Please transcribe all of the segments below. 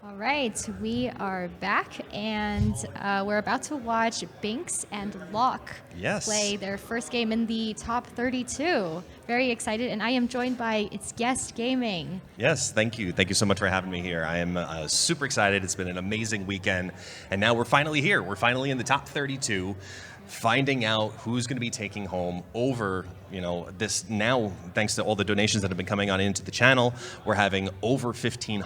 All right, we are back, and we're about to watch Bynx and Locke play their first game in the top 32. Very excited, and I am joined by its guest gaming. Yes, thank you. Thank you so much for having me here. I am super excited. It's been an amazing weekend, and now we're finally here. We're finally in the top 32, finding out who's going to be taking home over, this now, thanks to all the donations that have been coming on into the channel, we're having over $1,500,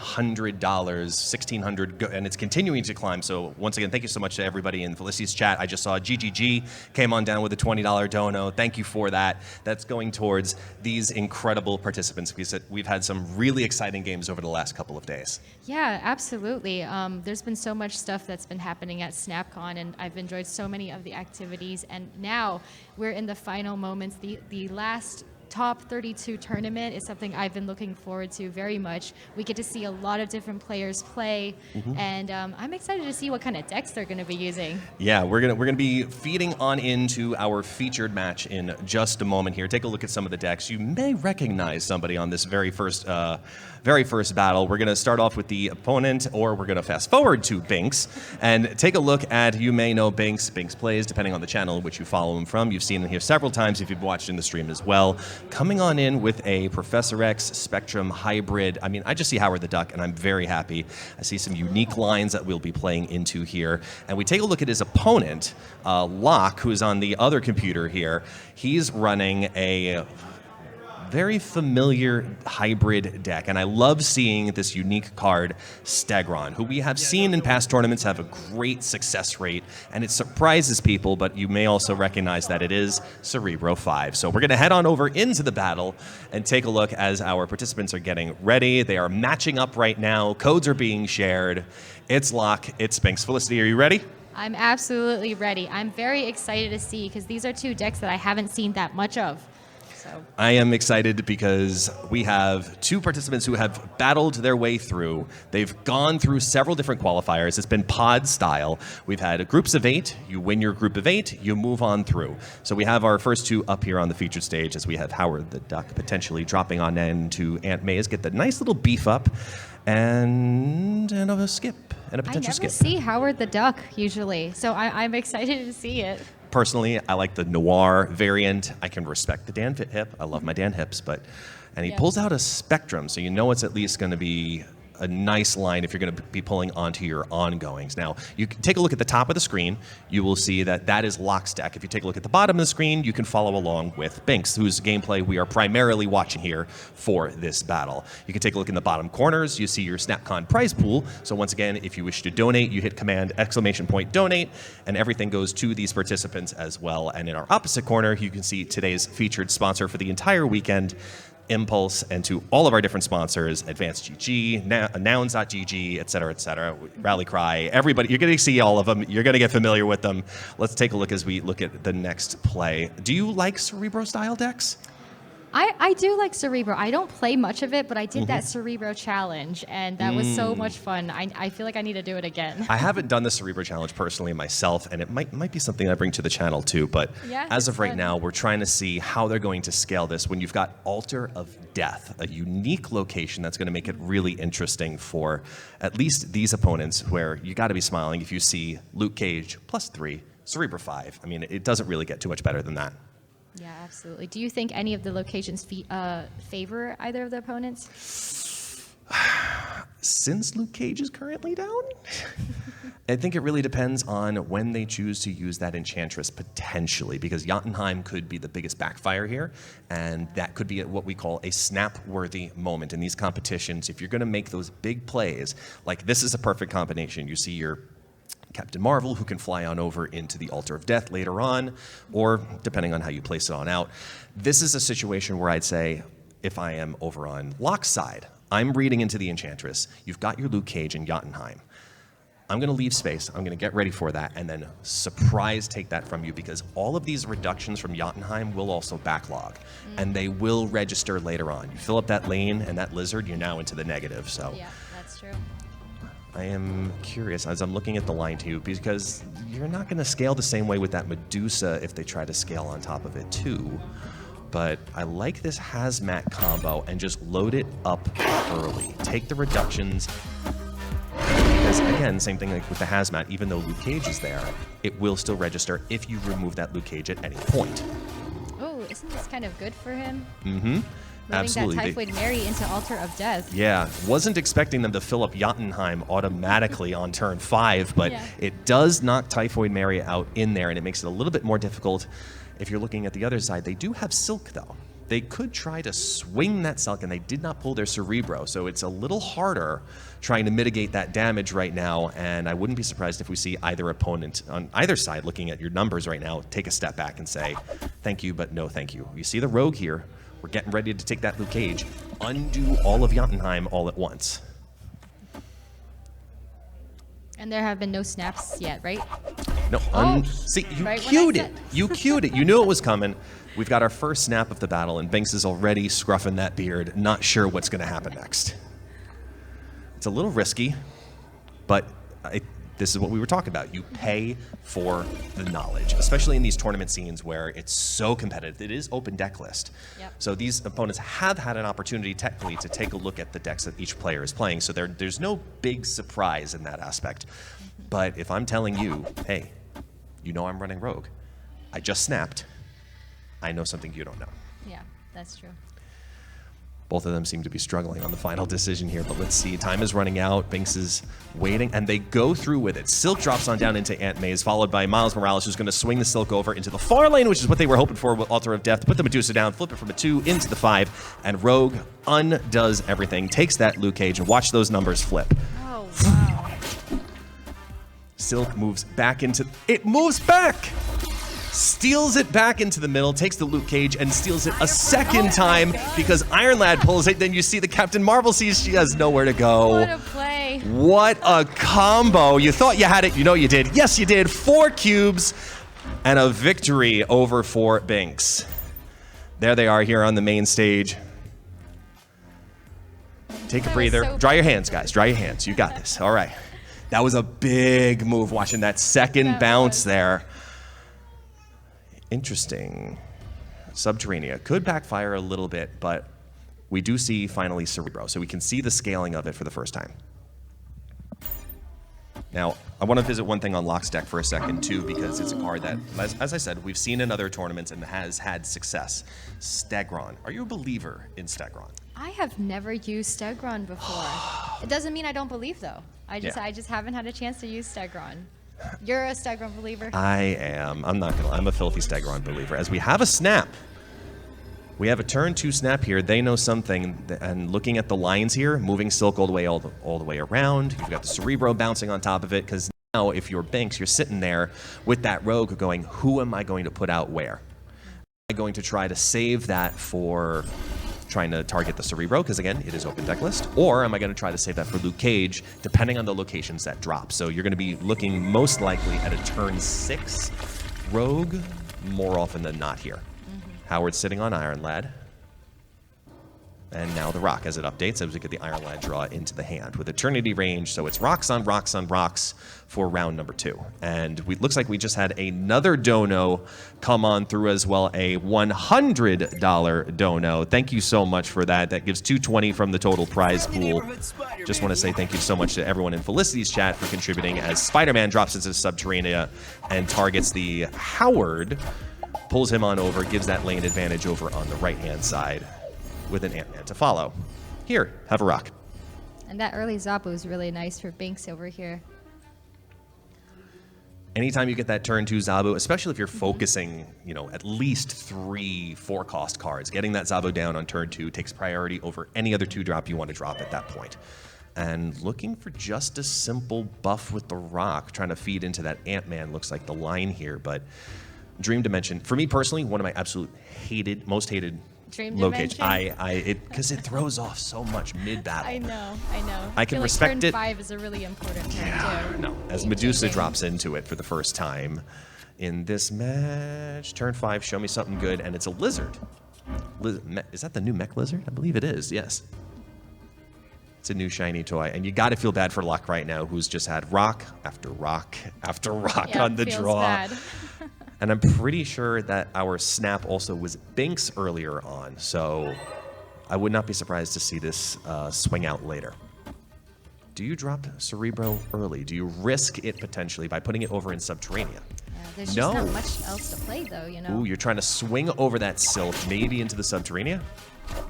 $1,600, and it's continuing to climb. So once again, thank you so much to everybody in Felicity's chat. I just saw GGG came on down with a $20 dono. Thank you for that. That's going towards these incredible participants. We've had some really exciting games over the last couple of days. Yeah, absolutely. There's been so much stuff that's been happening at SnapCon, and I've enjoyed so many of the activities, and now we're in the final moments. The last top 32 tournament is something I've been looking forward to very much. We get to see a lot of different players play, and I'm excited to see what kind of decks they're going to be using. Yeah, we're gonna be feeding on into our featured match in just a moment here. Take a look at some of the decks. You may recognize somebody on this very first battle. We're gonna start off with the opponent, or we're gonna fast forward to Bynx and take a look at, you may know Bynx. Bynx plays, depending on the channel in which you follow him from. You've seen him here several times if you've watched in the stream as well. Coming on in with a Professor X Spectrum hybrid. I mean, I just see Howard the Duck, and I'm very happy. I see some unique lines that we'll be playing into here. And we take a look at his opponent, Locke, who's on the other computer here. He's running a very familiar hybrid deck, and I love seeing this unique card, Stegron, who we have seen in past tournaments have a great success rate, and it surprises people, but you may also recognize that it is Cerebro 5. So we're going to head on over into the battle and take a look as our participants are getting ready. They are matching up right now. Codes are being shared. It's Locke, it's Bynx. Felicity, are you ready? I'm absolutely ready. I'm very excited to see, because these are two decks that I haven't seen that much of. I am excited because we have two participants who have battled their way through. They've gone through several different qualifiers. It's been pod style. We've had groups of 8. You win your group of 8, you move on through. So we have our first two up here on the featured stage, as we have Howard the Duck potentially dropping on into Aunt May's, get the nice little beef up, and a skip, and a potential skip. I never see Howard the Duck usually, so I'm excited to see it. Personally, I like the noir variant. I can respect the Dan hip. I love my Dan hips, and he pulls out a Spectrum, so you know it's at least going to be a nice line if you're going to be pulling onto your ongoings. Now, you can take a look at the top of the screen. You will see that is Locke's deck. If you take a look at the bottom of the screen, you can follow along with Bynx, whose gameplay we are primarily watching here for this battle. You can take a look in the bottom corners. You see your SnapCon prize pool. So once again, if you wish to donate, you hit Command !donate, and everything goes to these participants as well. And in our opposite corner, you can see today's featured sponsor for the entire weekend, Impulse, and to all of our different sponsors, Advanced GG, Nouns.gg, et cetera, Rally Cry, everybody. You're going to see all of them. You're going to get familiar with them. Let's take a look as we look at the next play. Do you like Cerebro-style decks? I do like Cerebro. I don't play much of it, but I did that Cerebro challenge, and that was so much fun. I feel like I need to do it again. I haven't done the Cerebro challenge personally myself, and it might be something I bring to the channel too, but as of right now, we're trying to see how they're going to scale this when you've got Altar of Death, a unique location that's going to make it really interesting for at least these opponents, where you got to be smiling if you see Luke Cage +3, Cerebro 5. I mean, it doesn't really get too much better than that. Yeah, absolutely. Do you think any of the locations favor either of the opponents? Since Luke Cage is currently down, I think it really depends on when they choose to use that Enchantress potentially, because Jotunheim could be the biggest backfire here, and that could be what we call a snap-worthy moment in these competitions. If you're going to make those big plays, like this is a perfect combination. You see your Captain Marvel, who can fly on over into the Altar of Death later on, or depending on how you place it on out. This is a situation where I'd say, if I am over on Locke's side, I'm reading into the Enchantress. You've got your Luke Cage and Jotunheim. I'm going to leave space. I'm going to get ready for that, and then surprise take that from you, because all of these reductions from Jotunheim will also backlog, and they will register later on. You fill up that lane and that lizard, you're now into the negative. So yeah, that's true. I am curious as I'm looking at the line too, because you're not going to scale the same way with that Medusa if they try to scale on top of it too. But I like this Hazmat combo and just load it up early. Take the reductions, because, again, same thing like with the hazmat, even though Luke Cage is there, it will still register if you remove that Luke Cage at any point. Oh, isn't this kind of good for him? Mm-hmm. Moving Absolutely. that Typhoid Mary into Altar of Death. Yeah, wasn't expecting them to fill up Jotunheim automatically on turn 5, but it does knock Typhoid Mary out in there, and it makes it a little bit more difficult. If you're looking at the other side, they do have Silk, though. They could try to swing that Silk, and they did not pull their Cerebro, so it's a little harder trying to mitigate that damage right now, and I wouldn't be surprised if we see either opponent on either side, looking at your numbers right now, take a step back and say, thank you, but no thank you. You see the Rogue here. We're getting ready to take that Luke Cage, undo all of Jotunheim all at once. And there have been no snaps yet, right? No, see, you cued it. You cued it. You knew it was coming. We've got our first snap of the battle, and Bynx is already scruffing that beard, not sure what's going to happen next. It's a little risky, but this is what we were talking about. You pay for the knowledge, especially in these tournament scenes where it's so competitive. It is open deck list. Yep. So these opponents have had an opportunity technically to take a look at the decks that each player is playing. So there's no big surprise in that aspect. But if I'm telling you, hey, you know I'm running Rogue. I just snapped. I know something you don't know. Yeah, that's true. Both of them seem to be struggling on the final decision here, but let's see. Time is running out. Bynx is waiting, and they go through with it. Silk drops on down into Aunt May's, followed by Miles Morales, who's going to swing the Silk over into the far lane, which is what they were hoping for with Altar of Death. Put the Medusa down, flip it from a 2 into the 5, and Rogue undoes everything, takes that Luke Cage, and watch those numbers flip. Oh, wow. Silk moves back into... It moves back! Steals it back into the middle, takes the Luke Cage, and steals it a second time because Iron Lad pulls it. Then you see the Captain Marvel sees she has nowhere to go. What a play. What a combo. You thought you had it. You know you did. Yes, you did. 4 cubes and a victory over for Bynx. There they are here on the main stage. Take a breather. So Dry your hands, guys. Dry your hands. You got this. All right. That was a big move watching that second bounce there. Interesting. Subterranea could backfire a little bit, but we do see finally Cerebro, so we can see the scaling of it for the first time. Now, I want to visit one thing on Locke's deck for a second, too, because it's a card that, as I said, we've seen in other tournaments and has had success. Stegron. Are you a believer in Stegron? I have never used Stegron before. It doesn't mean I don't believe, though. I just haven't had a chance to use Stegron. You're a Stegron believer? I am. I'm not gonna lie. I'm a filthy Stegron believer. As we have a snap. We have a turn 2 snap here. They know something. And looking at the lines here, moving Silk all the way around. You've got the Cerebro bouncing on top of it. Because now, if you're Bynx, you're sitting there with that Rogue going, who am I going to put out where? Am I going to try to save that for trying to target the Cerebro, because again, it is open deck list, or am I going to try to save that for Luke Cage, depending on the locations that drop. So you're going to be looking most likely at a turn 6 Rogue, more often than not here. Howard's sitting on Iron Lad. And now the Rock as it updates as we get the Iron Lad draw into the hand with Eternity range. So it's rocks on rocks on rocks for round number 2. And looks like we just had another dono come on through as well, a $100 dono. Thank you so much for that. That gives $220 from the total prize pool. Just want to say thank you so much to everyone in Felicity's chat for contributing as Spider-Man drops into Subterranea and targets the Howard, pulls him on over, gives that lane advantage over on the right-hand side, with an Ant-Man to follow. Here, have a rock. And that early Zabu is really nice for Bynx over here. Anytime you get that turn 2 Zabu, especially if you're focusing, you know, at least 3-4 cost cards, getting that Zabu down on turn 2 takes priority over any other 2-drop you want to drop at that point. And looking for just a simple buff with the rock, trying to feed into that Ant-Man looks like the line here, but Dream Dimension, for me personally, one of my absolute most hated Dream low cage. Dimension? Because it throws off so much mid-battle. I know. I can feel respect like it. turn 5 is a really important turn, too. No, as Medusa drops into it for the first time in this match. Turn 5, show me something good, and it's a lizard. Is that the new mech lizard? I believe it is, yes. It's a new shiny toy, and you got to feel bad for Locke right now, who's just had rock after rock after rock on the draw. Bad. And I'm pretty sure that our snap also was Bynx earlier on, so I would not be surprised to see this swing out later. Do you drop Cerebro early? Do you risk it potentially by putting it over in Subterranea? Yeah, there's just not much else to play, though, you know? Ooh, you're trying to swing over that Silk, maybe into the Subterranea?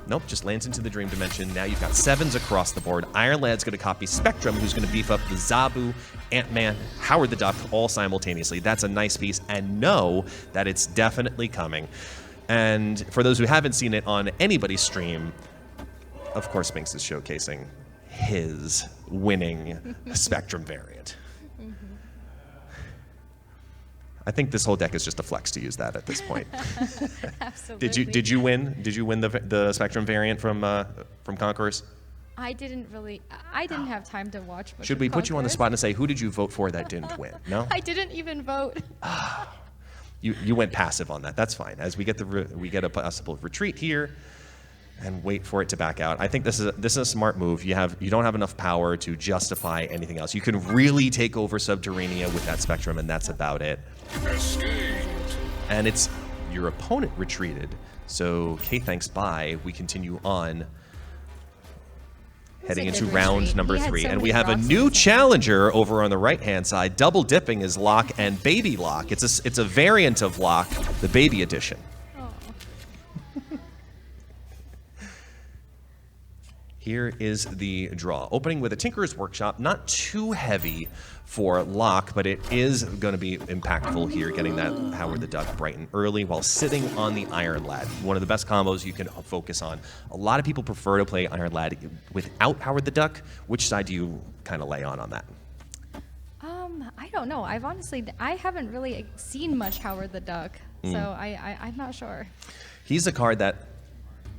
Nope, just lands into the Dream Dimension. Now you've got 7s across the board. Iron Lad's going to copy Spectrum, who's going to beef up the Zabu, Ant-Man, Howard the Duck, all simultaneously. That's a nice piece, and know that it's definitely coming. And for those who haven't seen it on anybody's stream, of course Bynx is showcasing his winning Spectrum variant. I think this whole deck is just a flex to use that at this point. Absolutely. Did you win? Did you win the Spectrum variant from Conquerors? I didn't have time to watch much. Should we put you on the spot and say who did you vote for that didn't win? No. I didn't even vote. You went passive on that. That's fine. As we get a possible retreat here, and wait for it to back out. I think this is a smart move. You don't have enough power to justify anything else. You can really take over Subterranea with that Spectrum, and that's about it. And it's your opponent retreated. So K thanks bye. We continue on. Heading into round number 3. And we have a new challenger over on the right-hand side. Double dipping is Locke and Baby Locke. It's a variant of Locke, the baby edition. Here is the draw. Opening with a Tinkerer's Workshop, not too heavy for Locke, but it is going to be impactful here, getting that Howard the Duck bright and early while sitting on the Iron Lad. One of the best combos you can focus on. A lot of people prefer to play Iron Lad without Howard the Duck. Which side do you kind of lay on that? I don't know. I haven't really seen much Howard the Duck, so I'm not sure. He's a card that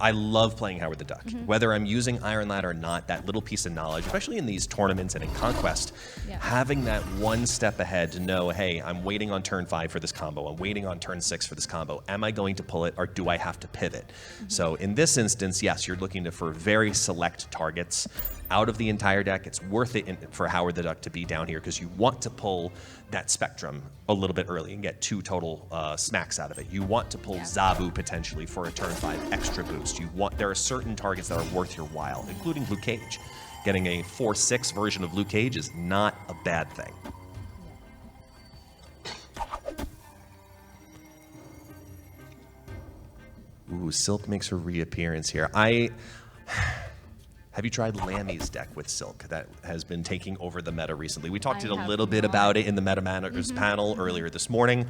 I love playing Howard the Duck. Whether I'm using Iron Lad or not, that little piece of knowledge, especially in these tournaments and in Conquest, having that one step ahead to know, hey, I'm waiting on turn 5 for this combo. I'm waiting on turn 6 for this combo. Am I going to pull it or do I have to pivot? So in this instance, yes, you're looking for very select targets out of the entire deck. It's worth it for Howard the Duck to be down here because you want to pull that Spectrum a little bit early and get 2 total smacks out of it. You want to pull Zabu potentially for a turn 5 extra boost. There are certain targets that are worth your while, including Luke Cage. Getting a 4/6 version of Luke Cage is not a bad thing. Ooh, Silk makes her reappearance here. Have you tried Lammy's deck with Silk that has been taking over the meta recently? We talked a little bit about it in the Meta Managers panel earlier this morning.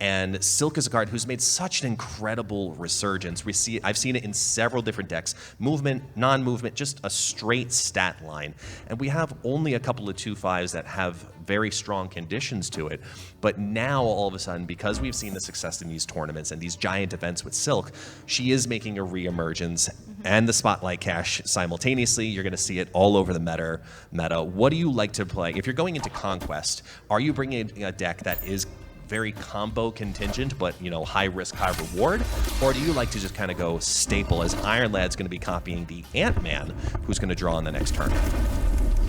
And Silk is a card who's made such an incredible resurgence. I've seen it in several different decks. Movement, non-movement, just a straight stat line. And we have only a couple of 2/5s that have very strong conditions to it. But now, all of a sudden, because we've seen the success in these tournaments and these giant events with Silk, she is making a reemergence and the Spotlight Cash simultaneously. You're going to see it all over the meta. What do you like to play? If you're going into Conquest, are you bringing a deck that is very combo contingent, but high risk, high reward? Or do you like to just kind of go staple, as Iron Lad's going to be copying the Ant-Man, who's going to draw on the next turn?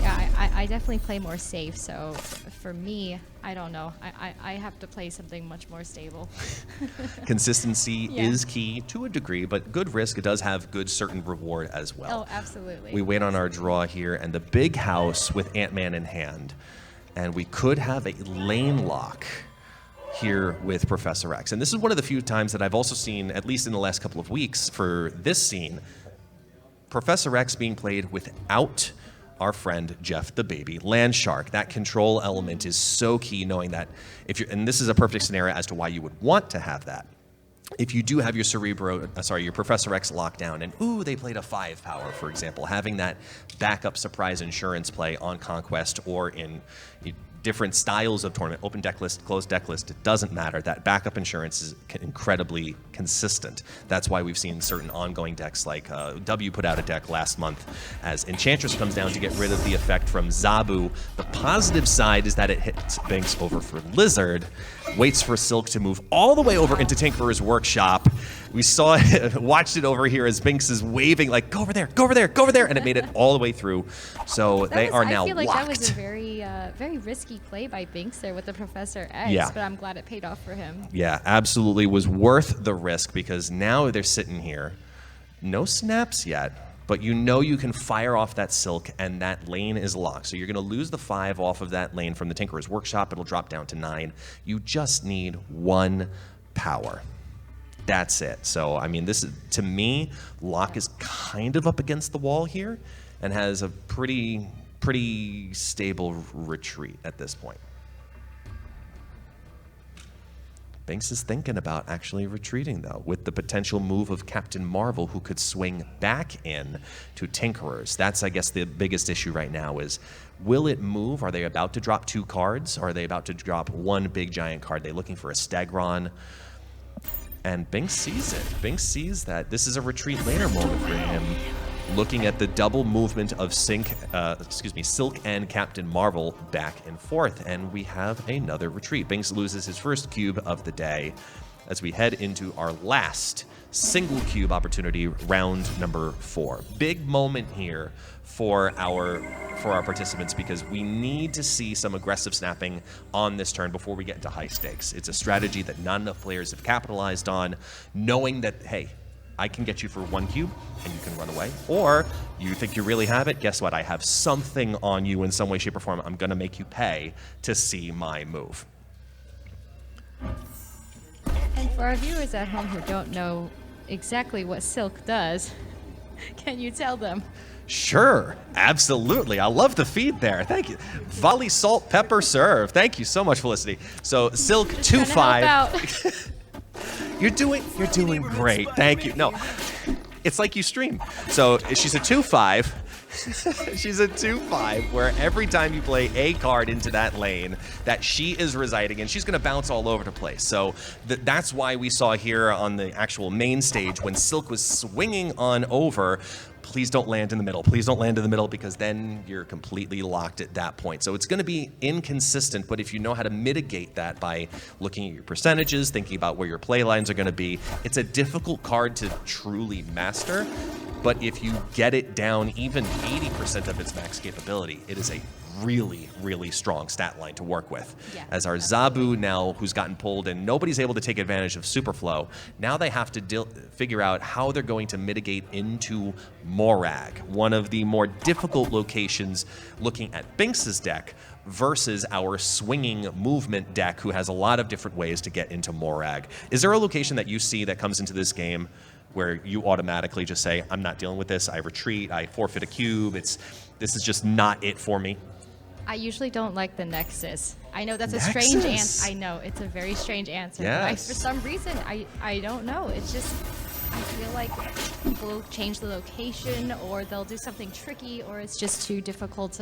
Yeah, I definitely play more safe, so for me, I don't know. I have to play something much more stable. Consistency is key to a degree, but good risk does have good certain reward as well. Oh, absolutely. We wait on our draw here, and the big house with Ant-Man in hand. And we could have a lane lock here with Professor X. And this is one of the few times that I've also seen, at least in the last couple of weeks for this scene, Professor X being played without our friend Jeff the Baby Land Shark. That control element is so key, knowing that and this is a perfect scenario as to why you would want to have that. If you do have your your Professor X locked down, and they played a 5 power, for example, having that backup surprise insurance play on Conquest or in different styles of tournament, open deck list, closed deck list, it doesn't matter. That backup insurance is incredibly consistent. That's why we've seen certain ongoing decks like W put out a deck last month as Enchantress comes down to get rid of the effect from Zabu. The positive side is that it hits Bynx over for Lizard, waits for Silk to move all the way over into Tinkerer's Workshop. We saw it, watched it over here as Bynx is waving like, go over there, go over there, go over there, and it made it all the way through. So they are now locked. I feel like that was a very risky play by Bynx there with the Professor X, but I'm glad it paid off for him. Yeah, absolutely was worth the risk because now they're sitting here. No snaps yet. But you know you can fire off that Silk, and that lane is locked. So you're going to lose the 5 off of that lane from the Tinkerer's Workshop. It'll drop down to 9. You just need 1 power. That's it. So, I mean, this is, to me, Locke is kind of up against the wall here and has a pretty stable retreat at this point. Bynx is thinking about actually retreating, though, with the potential move of Captain Marvel, who could swing back in to Tinkerers. That's, I guess, the biggest issue right now is, will it move? Are they about to drop 2 cards? Or are they about to drop 1 big giant card? They're looking for a Stegron. And Bynx sees it. Bynx sees that this is a retreat later moment for him, looking at the double movement of Silk and Captain Marvel back and forth, and we have another retreat. Bynx loses his first cube of the day as we head into our last single cube opportunity, round number 4. Big moment here for our participants, because we need to see some aggressive snapping on this turn before we get into high stakes. It's a strategy that not enough players have capitalized on, knowing that, hey, I can get you for 1 cube and you can run away. Or you think you really have it, guess what? I have something on you in some way, shape, or form. I'm gonna make you pay to see my move. And for our viewers at home who don't know exactly what Silk does, can you tell them? Sure, absolutely. I love the feed there. Thank you. Volley, salt, pepper, serve. Thank you so much, Felicity. So Silk 2-5. You're doing great. Thank you. No, it's like you stream. So she's a 2-5. She's a 2-5, where every time you play a card into that lane that she is residing in, she's going to bounce all over the place. So that's why we saw here on the actual main stage when Silk was swinging on over, please don't land in the middle. Please don't land in the middle, because then you're completely locked at that point. So it's going to be inconsistent, but if you know how to mitigate that by looking at your percentages, thinking about where your play lines are going to be, it's a difficult card to truly master. But if you get it down even 80% of its max capability, it is a really, really strong stat line to work with. Yeah, as our Zabu now, who's gotten pulled and nobody's able to take advantage of Superflow, now they have to figure out how they're going to mitigate into Morag, one of the more difficult locations looking at Bynx's deck versus our swinging movement deck, who has a lot of different ways to get into Morag. Is there a location that you see that comes into this game where you automatically just say, I'm not dealing with this, I retreat, I forfeit a cube, this is just not it for me? I usually don't like the Nexus. I know that's a Nexus? strange answer. I know, it's a very strange answer. Yes. For some reason, I don't know. It's just, I feel like people will change the location, or they'll do something tricky, or it's just too difficult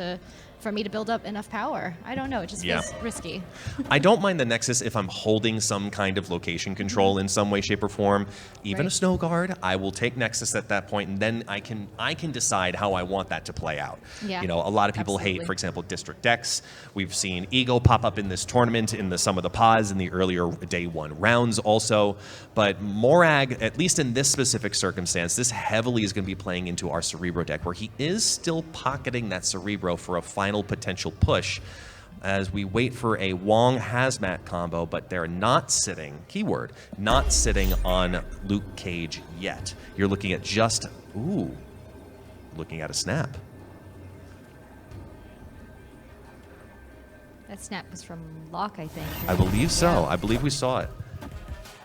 for me to build up enough power. I don't know, it just feels risky. I don't mind the Nexus if I'm holding some kind of location control in some way, shape, or form. Even a Snow Guard, I will take Nexus at that point, and then I can decide how I want that to play out. Yeah, you know, a lot of people hate, for example, district decks. We've seen Eagle pop up in this tournament in some of the pods in the earlier day 1 rounds also. But Morag, at least in this specific circumstance, this heavily is going to be playing into our Cerebro deck, where he is still pocketing that Cerebro for a final potential push as we wait for a Wong Hazmat combo, but they're not sitting, keyword, not sitting on Luke Cage yet. You're looking at just, looking at a snap. That snap was from Locke, I think. I believe so. Yeah. I believe we saw it.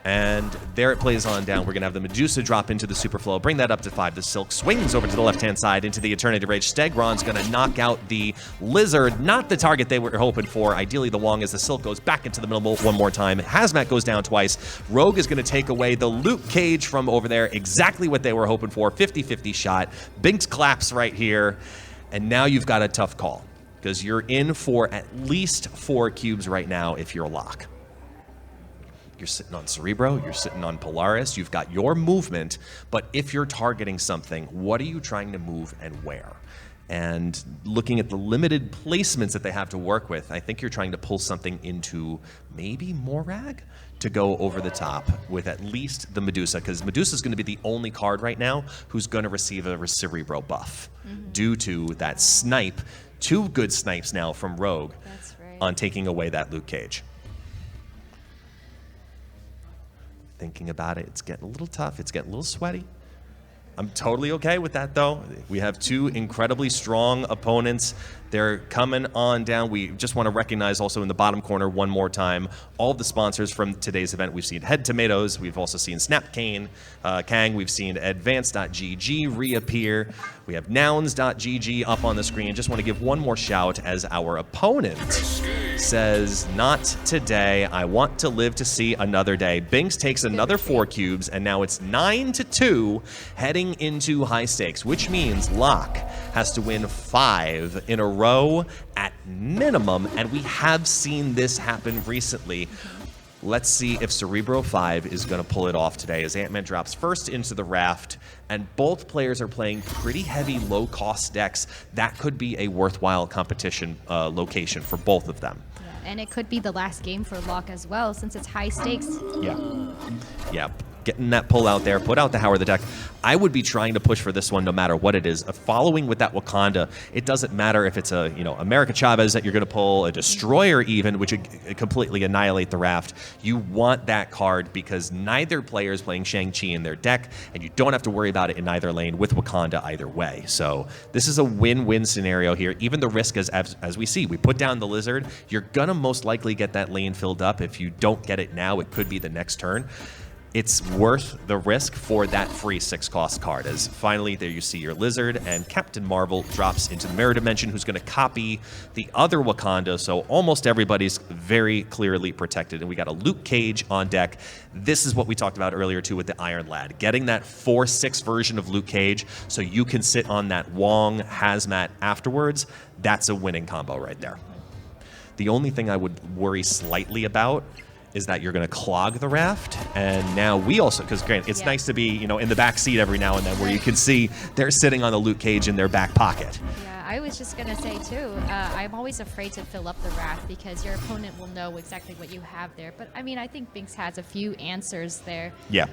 And there it plays on down. We're going to have the Medusa drop into the Superflow, bring that up to 5. The Silk swings over to the left-hand side into the Eternity Rage. Stegron's going to knock out the Lizard, not the target they were hoping for. Ideally, the Wong, as the Silk goes back into the middle one more time. Hazmat goes down twice. Rogue is going to take away the Luke Cage from over there. Exactly what they were hoping for. 50-50 shot. Bynx claps right here. And now you've got a tough call, because you're in for at least 4 cubes right now if you're Locke. You're sitting on Cerebro, you're sitting on Polaris, you've got your movement, but if you're targeting something, what are you trying to move and where? And looking at the limited placements that they have to work with, I think you're trying to pull something into maybe Morag to go over the top with at least the Medusa, because Medusa is going to be the only card right now who's going to receive a Cerebro buff due to that snipe. 2 good snipes now from Rogue on taking away that Luke Cage. Thinking about it, it's getting a little tough, it's getting a little sweaty. I'm totally okay with that, though. We have two incredibly strong opponents. They're coming on down. We just want to recognize also in the bottom corner one more time all of the sponsors from today's event. We've seen Head Tomatoes. We've also seen SnapCon, Kang. We've seen Advance.gg reappear. We have Nouns.gg up on the screen. Just want to give one more shout as our opponent says, not today. I want to live to see another day. Bynx takes another 4 cubes, and now it's 9-2 heading into high stakes, which means Locke has to win 5 in a row at minimum, and we have seen this happen recently. Let's see if Cerebro 5 is going to pull it off today as Ant-Man drops first into the raft, and both players are playing pretty heavy, low-cost decks. That could be a worthwhile competition location for both of them. Yeah, and it could be the last game for Locke as well, since it's high stakes. Yeah. Yeah. Getting that pull out there, put out the Howard the deck. I would be trying to push for this one no matter what it is. Following with that Wakanda, it doesn't matter if it's a, America Chavez that you're going to pull, a Destroyer even, which would completely annihilate the raft. You want that card because neither player is playing Shang-Chi in their deck, and you don't have to worry about it in either lane with Wakanda either way. So this is a win-win scenario here. Even the risk, as we see, we put down the Lizard. You're going to most likely get that lane filled up. If you don't get it now, it could be the next turn. It's worth the risk for that free 6-cost card, as finally there you see your Lizard, and Captain Marvel drops into the Mirror Dimension, who's going to copy the other Wakanda, so almost everybody's very clearly protected. And we got a Luke Cage on deck. This is what we talked about earlier, too, with the Iron Lad. Getting that 4/6 version of Luke Cage so you can sit on that Wong Hazmat afterwards, that's a winning combo right there. The only thing I would worry slightly about is that you're going to clog the raft, and now we also, because granted, it's nice to be, in the back seat every now and then where you can see they're sitting on a Luke Cage in their back pocket. Yeah, I was just going to say, too, I'm always afraid to fill up the raft because your opponent will know exactly what you have there. But, I mean, I think Bynx has a few answers there. Yeah.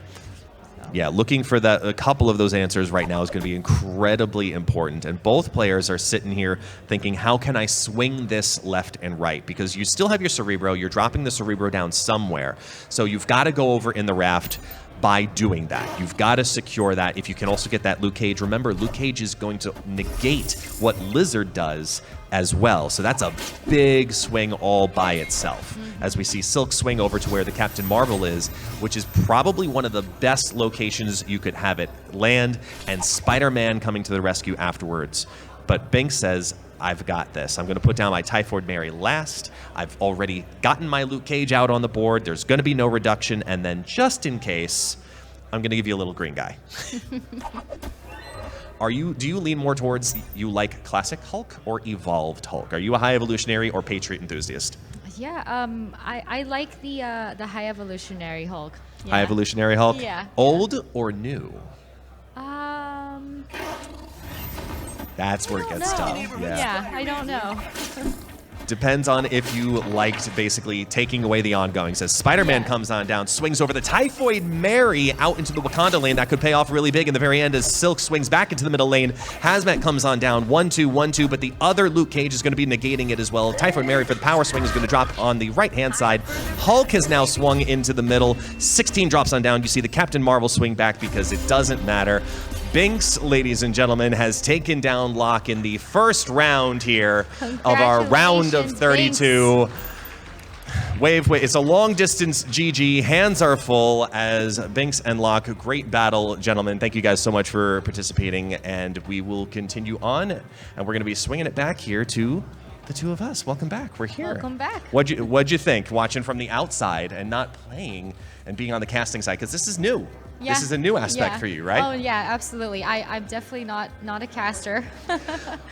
Yeah, looking for a couple of those answers right now is going to be incredibly important. And both players are sitting here thinking, how can I swing this left and right? Because you still have your Cerebro. You're dropping the Cerebro down somewhere. So you've got to go over in the raft by doing that. You've got to secure that. If you can also get that Luke Cage, remember, Luke Cage is going to negate what Lizard does as well. So that's a big swing all by itself. As we see Silk swing over to where the Captain Marvel is, which is probably one of the best locations you could have it land, and Spider-Man coming to the rescue afterwards. But Bynx says, I've got this. I'm going to put down my Typhoid Mary last. I've already gotten my Luke Cage out on the board. There's going to be no reduction. And then just in case, I'm going to give you a little green guy. Do you lean more towards you like classic Hulk or evolved Hulk? Are you a high evolutionary or Patriot enthusiast? Yeah, I like the High Evolutionary Hulk. Yeah. High Evolutionary Hulk? Yeah. Old or new? That's where it gets tough. Yeah, I don't know. Depends on if you liked basically taking away the ongoing. Says Spider-Man comes on down, swings over the Typhoid Mary out into the Wakanda lane. That could pay off really big in the very end as Silk swings back into the middle lane. Hazmat comes on down, 1-2, 1-2, but the other Luke Cage is going to be negating it as well. Typhoid Mary for the power swing is going to drop on the right-hand side. Hulk has now swung into the middle. 16 drops on down. You see the Captain Marvel swing back because it doesn't matter. Bynx, ladies and gentlemen, has taken down Locke in the first round here of our round of 32. Wave, it's a long distance GG. Hands are full as Bynx and Locke. Great battle, gentlemen. Thank you guys so much for participating, and we will continue on, and we're going to be swinging it back here to the two of us. Welcome back. We're here. Welcome back. What'd you think watching from the outside and not playing and being on the casting side? Because this is new. Yeah. This is a new aspect for you, right? Oh, yeah, absolutely. I'm definitely not a caster.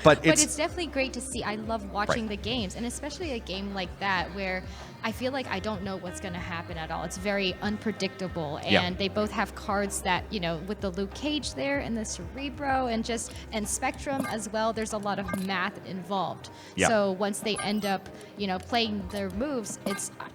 But it's definitely great to see. I love watching the games, and especially a game like that where I feel like I don't know what's going to happen at all. It's very unpredictable, and they both have cards that, with the Luke Cage there and the Cerebro and Spectrum as well, there's a lot of math involved. Yeah. So once they end up, playing their moves,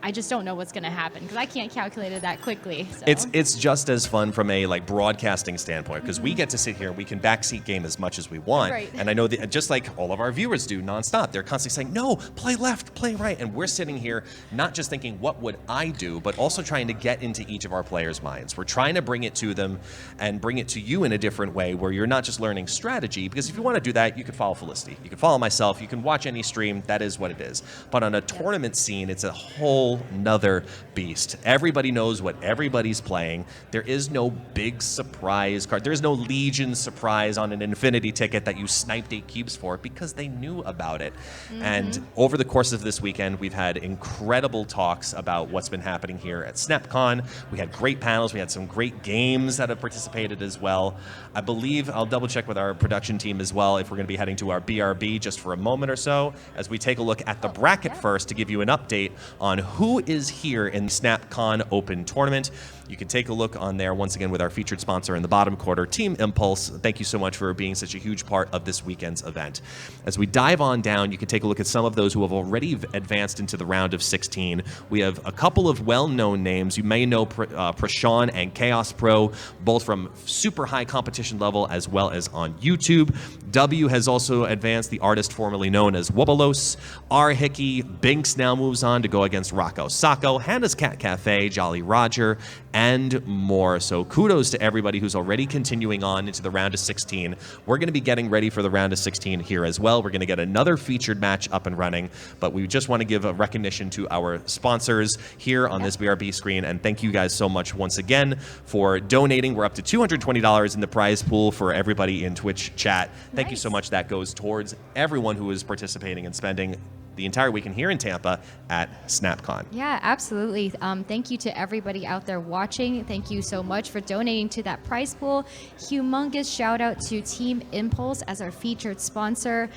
I just don't know what's going to happen because I can't calculate it that quickly. So. It's just as fun fun from a like broadcasting standpoint because we get to sit here, we can backseat game as much as we want, Right. and I know that just like all of our viewers do nonstop, they're constantly saying, "No, play left, play right," and we're sitting here not just thinking, "What would I do?" but also trying to get into each of our players' minds. We're trying to bring it to them and bring it to you in a different way, where you're not just learning strategy. Because if you want to do that, you could follow Felicity, you could follow myself, you can watch any stream. That is what it is. But on a tournament scene, it's a whole nother beast. Everybody knows what everybody's playing. There is no big surprise card. There's no Legion surprise on an Infinity ticket that you sniped 8 cubes for because they knew about it. And over the course of this weekend, we've had incredible talks about what's been happening here at SnapCon. We had great panels. We had some great games that have participated as well. I believe I'll double check with our production team as well if we're going to be heading to our BRB just for a moment or so as we take a look at the bracket first to give you an update on who is here in the SnapCon Open Tournament. You can take a look on there once again with our featured sponsor in the bottom quarter, Team Impulse. Thank you so much for being such a huge part of this weekend's event. As we dive on down, you can take a look at some of those who have already advanced into the round of 16. We have a couple of well-known names. You may know Prashawn and Chaos Pro, both from super high competition level as well as on YouTube. W has also advanced, the artist formerly known as Wobolos. R. Hickey, Bynx now moves on to go against Rocco Sacco, Hannah's Cat Cafe, Jolly Roger, and more. So kudos to everybody who's already continuing on into the round of 16. We're going to be getting ready for the round of 16 here as well. We're going to get another featured match up and running, but we just want to give a recognition to our sponsors here on this BRB screen, and thank you guys so much once again for donating. We're up to $220 in the prize pool for everybody in Twitch chat. Thank you so much. That goes towards everyone who is participating and spending the entire weekend here in Tampa at SnapCon. Yeah, absolutely. Thank you to everybody out there watching. Thank you so much for donating to that prize pool. Humongous shout out to Team Impulse as our featured sponsor.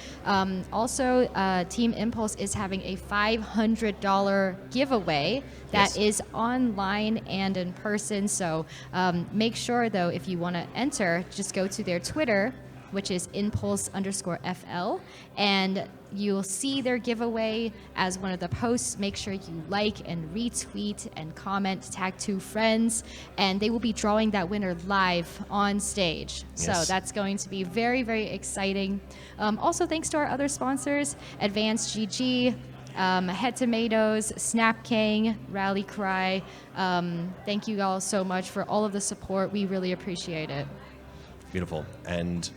Also, Team Impulse is having a $500 giveaway that is online and in person. So make sure, though, if you want to enter, just go to their Twitter, which is impulse_FL, and you'll see their giveaway as one of the posts. Make sure you like and retweet and comment, tag 2 friends, and they will be drawing that winner live on stage. So that's going to be very, very exciting. Also, thanks to our other sponsors, Advanced GG, Head Tomatoes, Snap King, Rally Cry. Thank you all so much for all of the support. We really appreciate it. Beautiful. And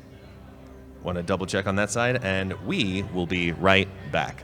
want to double check on that side, and we will be right back.